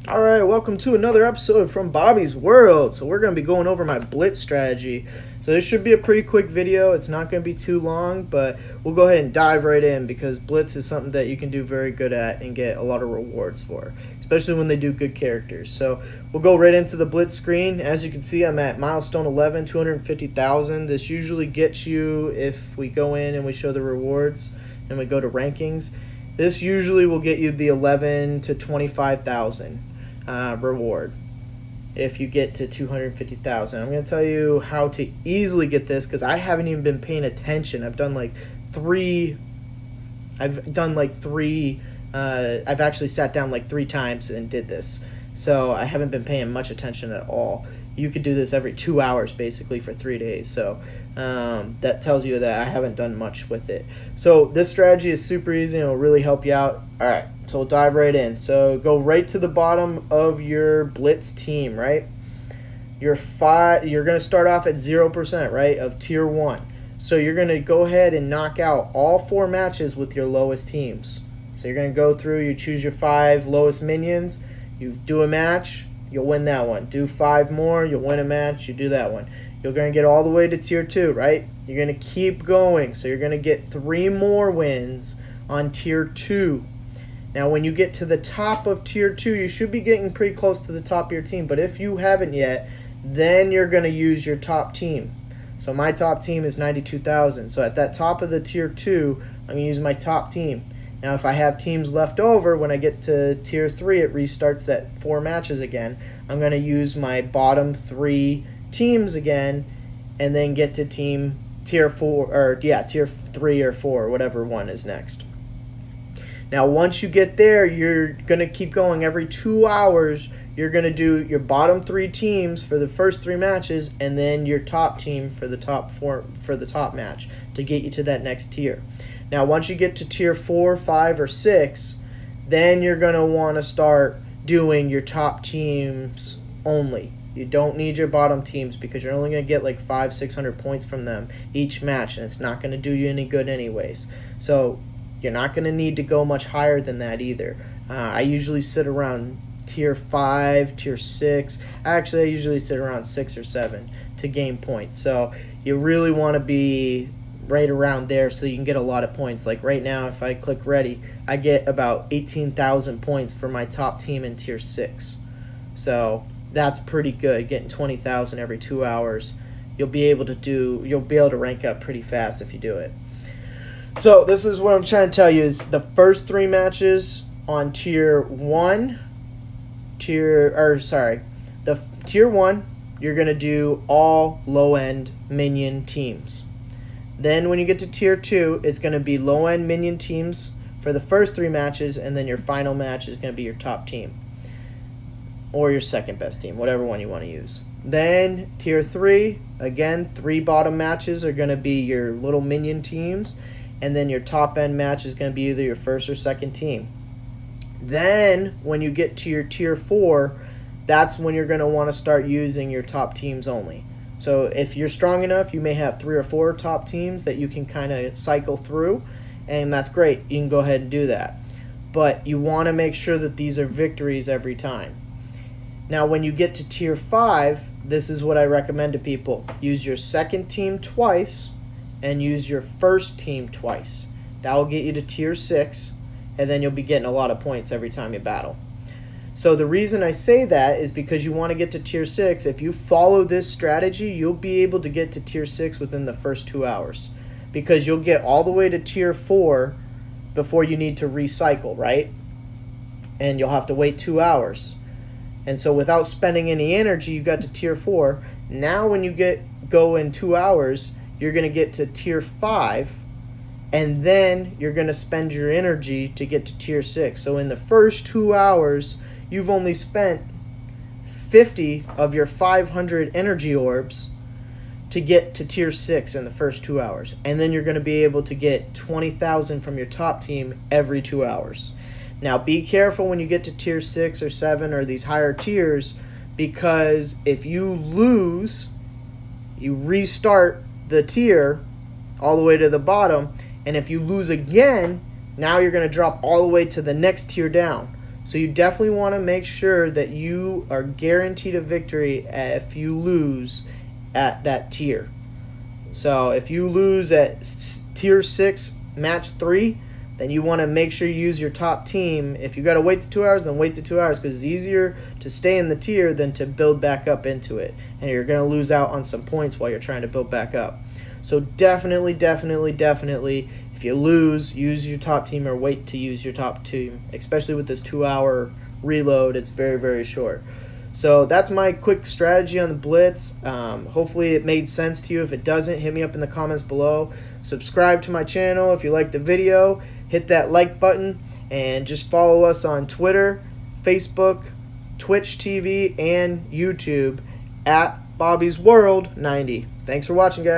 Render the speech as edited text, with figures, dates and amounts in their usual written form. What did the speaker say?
All right, welcome to another episode from Bobby's World. So we're going to be going over my Blitz strategy. So this should be a pretty quick video. It's not going to be too long, but we'll go ahead and dive right in because Blitz is something that you can do very good at and get a lot of rewards for, especially when they do good characters. So we'll go right into the Blitz screen. As you can see, I'm at milestone 11, 250,000. This usually gets you, if we go in and we show the rewards and we go to rankings, this usually will get you the 11 to 25,000. Reward if you get to 250,000. I'm going to tell you how to easily get this because I haven't even been paying attention. I've actually sat down like 3 times and did this, so I haven't been paying much attention at all. You could do this every 2 hours basically for 3 days, so that tells you that I haven't done much with it. So this strategy is super easy and it'll really help you out. All right, so we'll dive right in. So go right to the bottom of your Blitz team, right? You're going to start off at 0%, right, of tier 1. So you're going to go ahead and knock out all 4 matches with your lowest teams. So you're going to go through, you choose your 5 lowest minions, you do a match, you'll win that one. Do 5 more, you'll win a match, you do that one. You're going to get all the way to tier 2, right? You're going to keep going. So you're going to get 3 more wins on tier 2. Now, when you get to the top of tier 2, you should be getting pretty close to the top of your team. But if you haven't yet, then you're going to use your top team. So my top team is 92,000. So at that top of the tier 2, I'm going to use my top team. Now, if I have teams left over, when I get to tier 3, it restarts that 4 matches again. I'm going to use my bottom 3 teams again and then get to tier 3 or 4, whatever one is next. Now, once you get there, you're going to keep going. Every 2 hours, you're going to do your bottom 3 teams for the first 3 matches and then your top team for the top 4 for the top match to get you to that next tier. Now, once you get to tier 4, 5, or 6, then you're going to want to start doing your top teams only. You don't need your bottom teams because you're only going to get like 500-600 points from them each match, and it's not going to do you any good anyways. So you're not going to need to go much higher than that either. I usually sit around tier 5, tier 6. Actually, I usually sit around 6 or 7 to gain points. So you really want to be right around there so you can get a lot of points. Like right now, if I click ready, I get about 18,000 points for my top team in tier 6. So that's pretty good, getting 20,000 every 2 hours. You'll be able to rank up pretty fast if you do it. So this is what I'm trying to tell you is the first 3 matches on tier 1, tier 1, you're going to do all low-end minion teams. Then when you get to tier 2, it's going to be low-end minion teams for the first 3 matches, and then your final match is going to be your top team or your second best team, whatever one you want to use. Then tier 3, again, 3 bottom matches are going to be your little minion teams, and then your top end match is going to be either your first or second team. Then when you get to your tier 4, that's when you're going to want to start using your top teams only. So if you're strong enough, you may have 3 or 4 top teams that you can kind of cycle through, and that's great. You can go ahead and do that. But you want to make sure that these are victories every time. Now, when you get to tier 5, this is what I recommend to people. Use your second team twice and use your first team twice. That will get you to tier 6, and then you'll be getting a lot of points every time you battle. So the reason I say that is because you want to get to tier 6. If you follow this strategy, you'll be able to get to tier 6 within the first 2 hours because you'll get all the way to tier 4 before you need to recycle, right? And you'll have to wait 2 hours. And so without spending any energy, you got to tier 4. Now when you go in 2 hours, you're going to get to tier 5, and then you're going to spend your energy to get to tier 6. So in the first 2 hours, you've only spent 50 of your 500 energy orbs to get to tier 6 in the first 2 hours. And then you're going to be able to get 20,000 from your top team every 2 hours. Now be careful when you get to tier 6 or 7 or these higher tiers, because if you lose, you restart the tier all the way to the bottom, and if you lose again, now you're going to drop all the way to the next tier down. So you definitely want to make sure that you are guaranteed a victory if you lose at that tier. So if you lose at tier 6 match 3, then you want to make sure you use your top team. If you got to wait the 2 hours, then wait the 2 hours, because it's easier to stay in the tier than to build back up into it. And you're going to lose out on some points while you're trying to build back up. So definitely, if you lose, use your top team or wait to use your top team, especially with this 2-hour reload. It's very, very short. So that's my quick strategy on the Blitz. Hopefully it made sense to you. If it doesn't, hit me up in the comments below. Subscribe to my channel if you like the video. Hit that like button, and just follow us on Twitter, Facebook, Twitch TV, and YouTube at Bobby's World 90. Thanks for watching, guys.